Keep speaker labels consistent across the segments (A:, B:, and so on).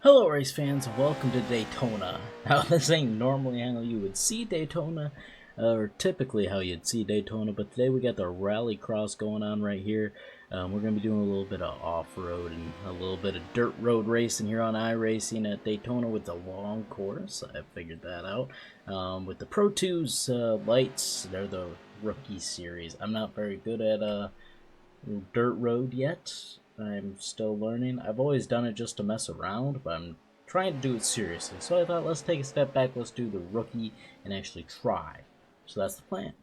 A: Hello race fans, welcome to Daytona. Now this ain't normally how you would see Daytona, or typically how you'd see Daytona, but today we got the rally cross going on right here. We're going to be doing a little bit of off-road and a little bit of dirt road racing here on iRacing at Daytona with the long course. I figured that out. With the Pro 2's lights, they're the rookie series. I'm not very good at dirt road yet. I'm still learning. I've always done it just to mess around, but I'm trying to do it seriously. So I thought, let's take a step back, let's do the rookie and actually try. So that's the plan.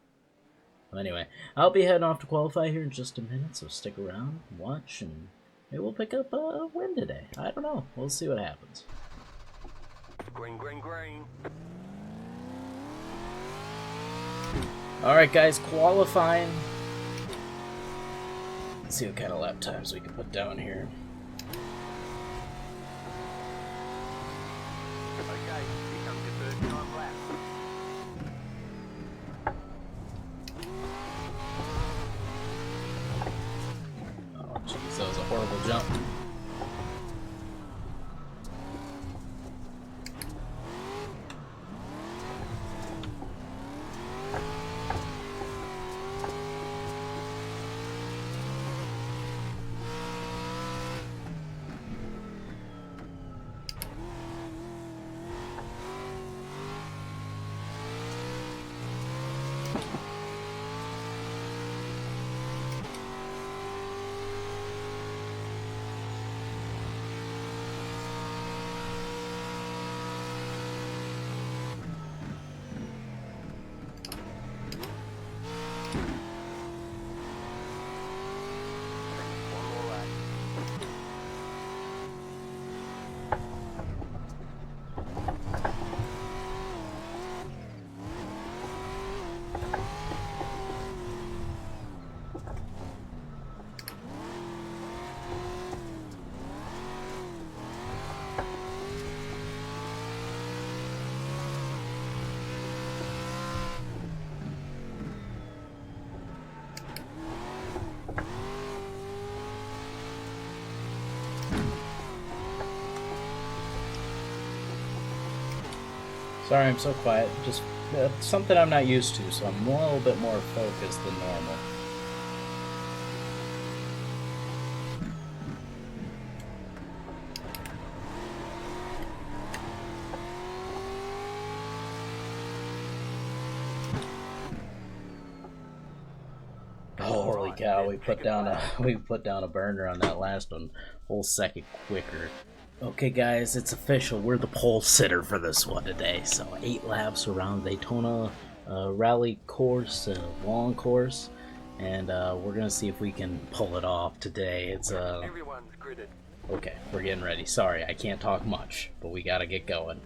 A: Well, anyway, I'll be heading off to qualify here in just a minute, so stick around, watch, and maybe we'll pick up a win today. I don't know. We'll see what happens.
B: Green, green, green.
A: Alright guys, qualifying. Let's see what kind of lap times we can put down here.
B: Okay, here comes your third time lap.
A: Oh jeez, that was a horrible jump.
B: One more lap.
A: Sorry I'm so quiet, just something I'm not used to, so I'm a little bit more focused than normal. Holy cow, we put down a burner on that last one, whole second quicker. Okay guys, it's official, we're the pole sitter for this one today. So 8 laps around Daytona rally course, long course, and we're gonna see if we can pull it off today. It's
B: Everyone's gridded.
A: okay, we're getting ready. Sorry, I can't talk much, but we gotta get going.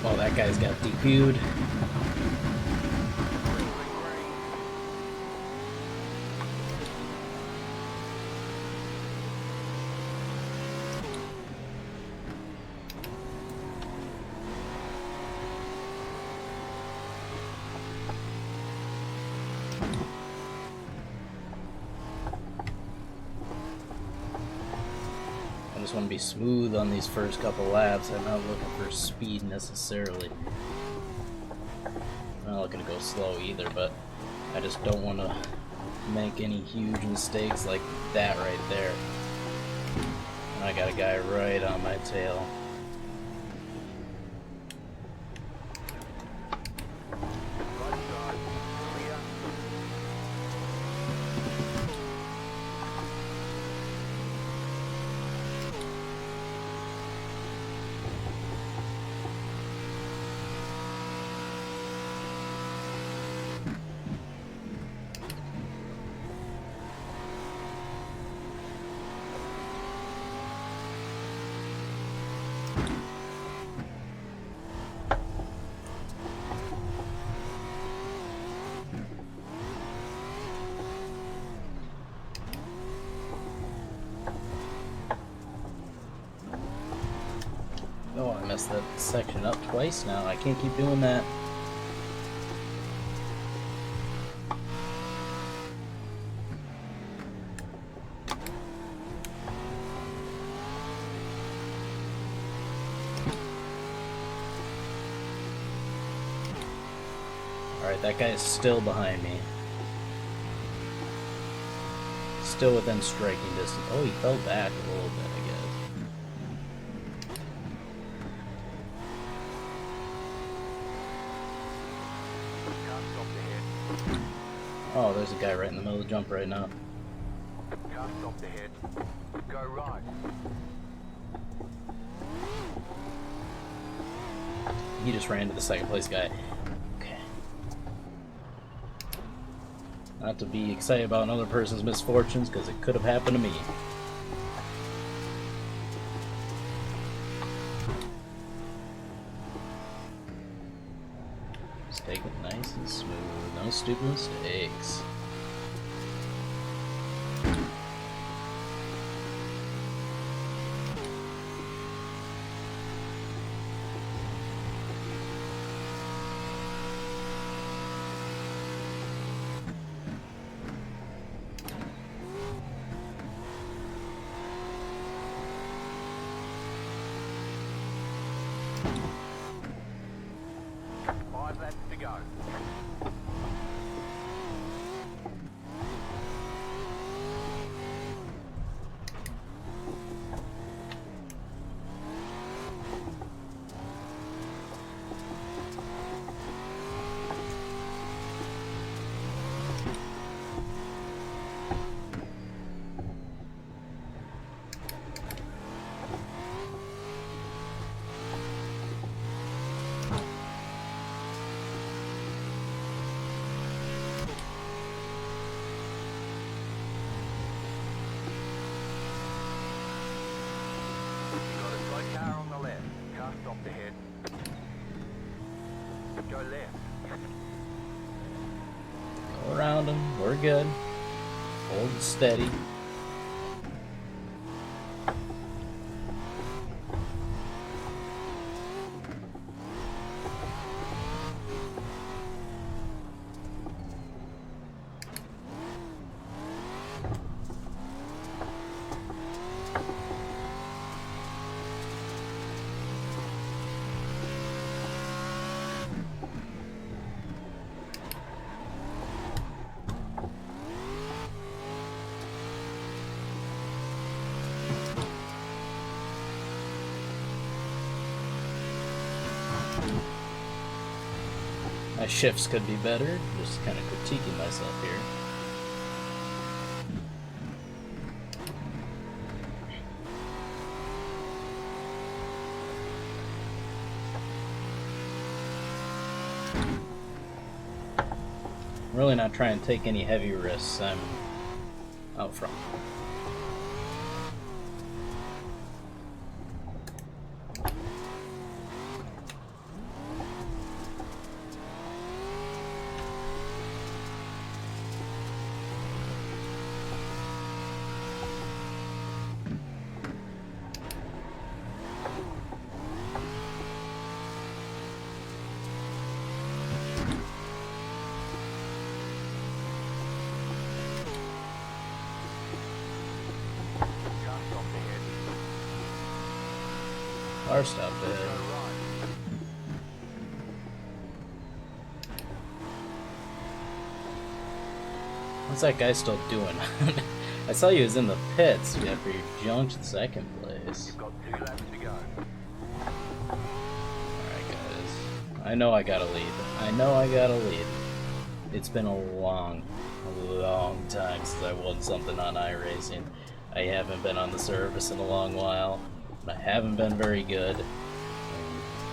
A: Oh, that guy's got DQ'd.
B: Green, green, green.
A: I just want to be smooth on these first couple laps. I'm not looking for speed necessarily. I'm not looking to go slow either, but I just don't want to make any huge mistakes like that right there. And I got a guy right on my tail.
B: Right side. Clear.
A: Oh, I messed that section up twice now. I can't keep doing that. Alright, that guy is still behind me. Still within striking distance. Oh, he fell back a little bit, I guess.
B: Can't stop ahead.
A: Oh, there's a guy right in the middle of the jump right now.
B: Can't stop ahead. Go right.
A: He just ran to the second place guy. Okay. Not to be excited about another person's misfortunes, because it could have happened to me. Just take it nice and smooth. No stupid mistakes.
B: Five laps to go. Got a slow car on the left. Can't stop ahead. Go left.
A: Go around him. We're good. Hold it steady. My shifts could be better. Just kind of critiquing myself here. I'm really not trying to take any heavy risks. I'm out front.
B: Can't stop ahead.
A: Car stop
B: Go
A: there.
B: right.
A: What's that guy still doing? I saw you was in the pits after you junked second place.
B: Got 2 laps to go.
A: Alright guys. I know I got a lead. I know I got a lead. It's been a long time since I won something on iRacing. I haven't been on the service in a long while. I haven't been very good.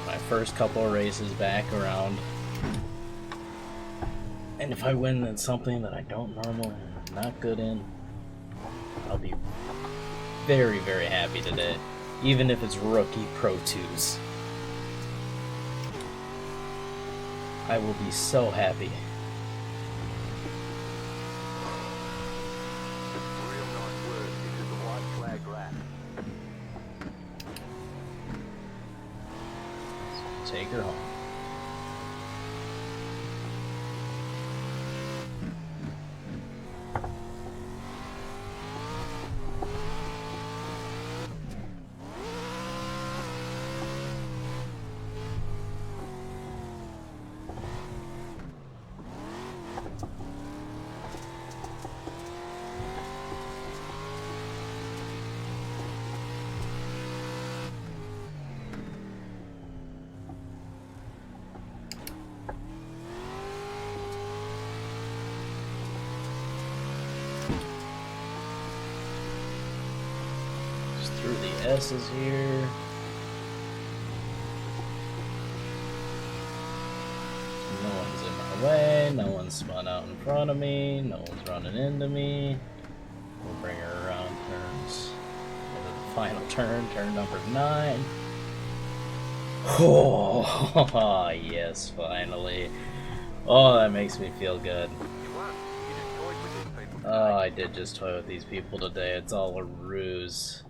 A: My first couple of races back around. And if I win in something that I don't normally, I'm not good in, I'll be very, very happy today. Even if it's rookie Pro 2s. I will be so happy.
B: Real nice work. This is the white flag lap.
A: Take her home. S is here. No one's in my way, no one's spun out in front of me, no one's running into me. We'll bring her around turns. Go to the final turn, turn number 9. Oh, yes, finally. Oh, that makes me feel good. Oh, I did just toy with these people today. It's all a ruse.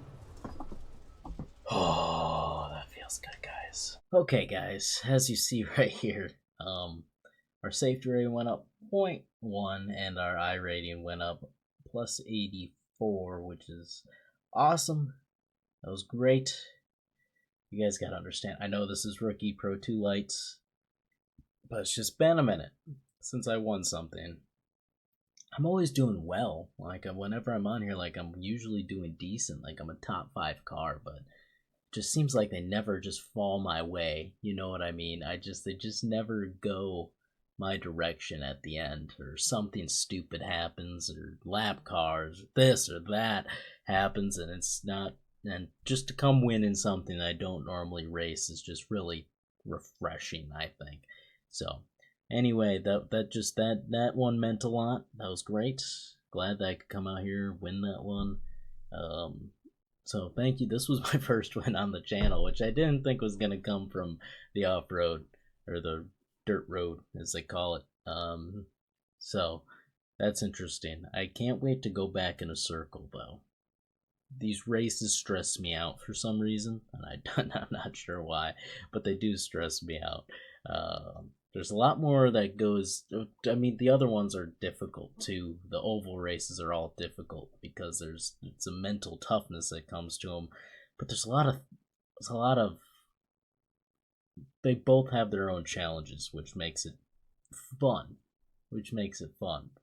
A: Oh, that feels good, guys. Okay, guys, as you see right here, our safety rating went up 0.1 and our I rating went up plus 84, which is awesome. That was great. You guys gotta understand, I know this is rookie Pro 2 lights, but it's just been a minute since I won something. I'm always doing well. Like, whenever I'm on here, like, I'm usually doing decent. Like, I'm a top 5 car, but it just seems like they never just fall my way. You know what I mean? They just never go my direction at the end, or something stupid happens, or lap cars, this or that happens, and it's not. And just to come win in something I don't normally race is just really refreshing, I think. So, anyway, that one meant a lot. That was great. Glad that I could come out here, win that one. So thank you. This was my first win on the channel, which I didn't think was gonna come from the off-road, or the dirt road as they call it. So that's interesting. I can't wait to go back in a circle though. These races stress me out for some reason, and I'm not sure why, but they do stress me out. There's a lot more that goes. I mean, the other ones are difficult too. The oval races are all difficult because it's a mental toughness that comes to them. But there's a lot of. They both have their own challenges, which makes it fun.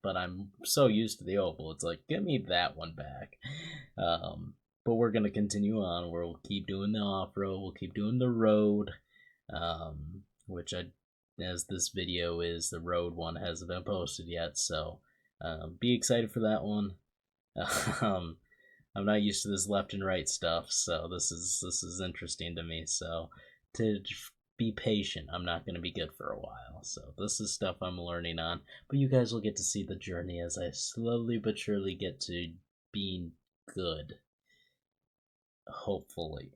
A: But I'm so used to the oval. It's like, give me that one back. But we're gonna continue on. We'll keep doing the off-road. We'll keep doing the road. Which as this video is, the road one hasn't been posted yet, so be excited for that one. I'm not used to this left and right stuff, so this is interesting to me. So to be patient. I'm not going to be good for a while, so this is stuff I'm learning on. But you guys will get to see the journey as I slowly but surely get to being good. Hopefully.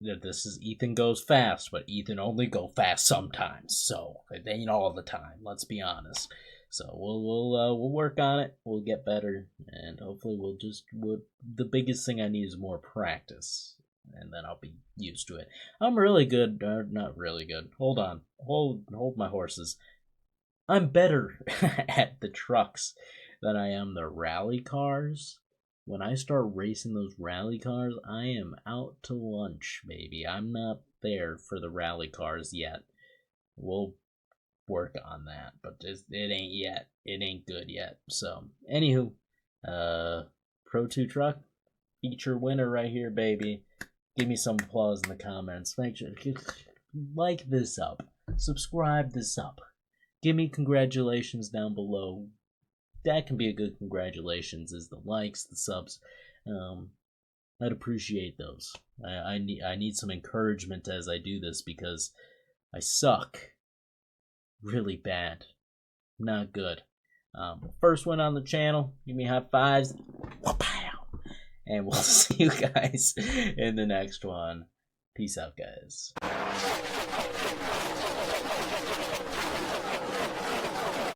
A: This is Ethan goes fast, but Ethan only go fast sometimes, so it ain't all the time. Let's be honest. So we'll work on it. We'll get better, and hopefully the biggest thing I need is more practice, and then I'll be used to it. I'm really good, not really good. Hold on, hold my horses. I'm better at the trucks than I am the rally cars. When I start racing those rally cars, I am out to lunch, baby. I'm not there for the rally cars yet. We'll work on that, but it ain't yet. It ain't good yet. So, anywho, Pro 2 truck, feature winner right here, baby. Give me some applause in the comments. Make sure to like this up. Subscribe this up. Give me congratulations down below. That can be a good congratulations, is the likes, the subs. I'd appreciate those. I need some encouragement as I do this because I suck really bad. Not good. First one on the channel. Give me high fives. And we'll see you guys in the next one. Peace out, guys.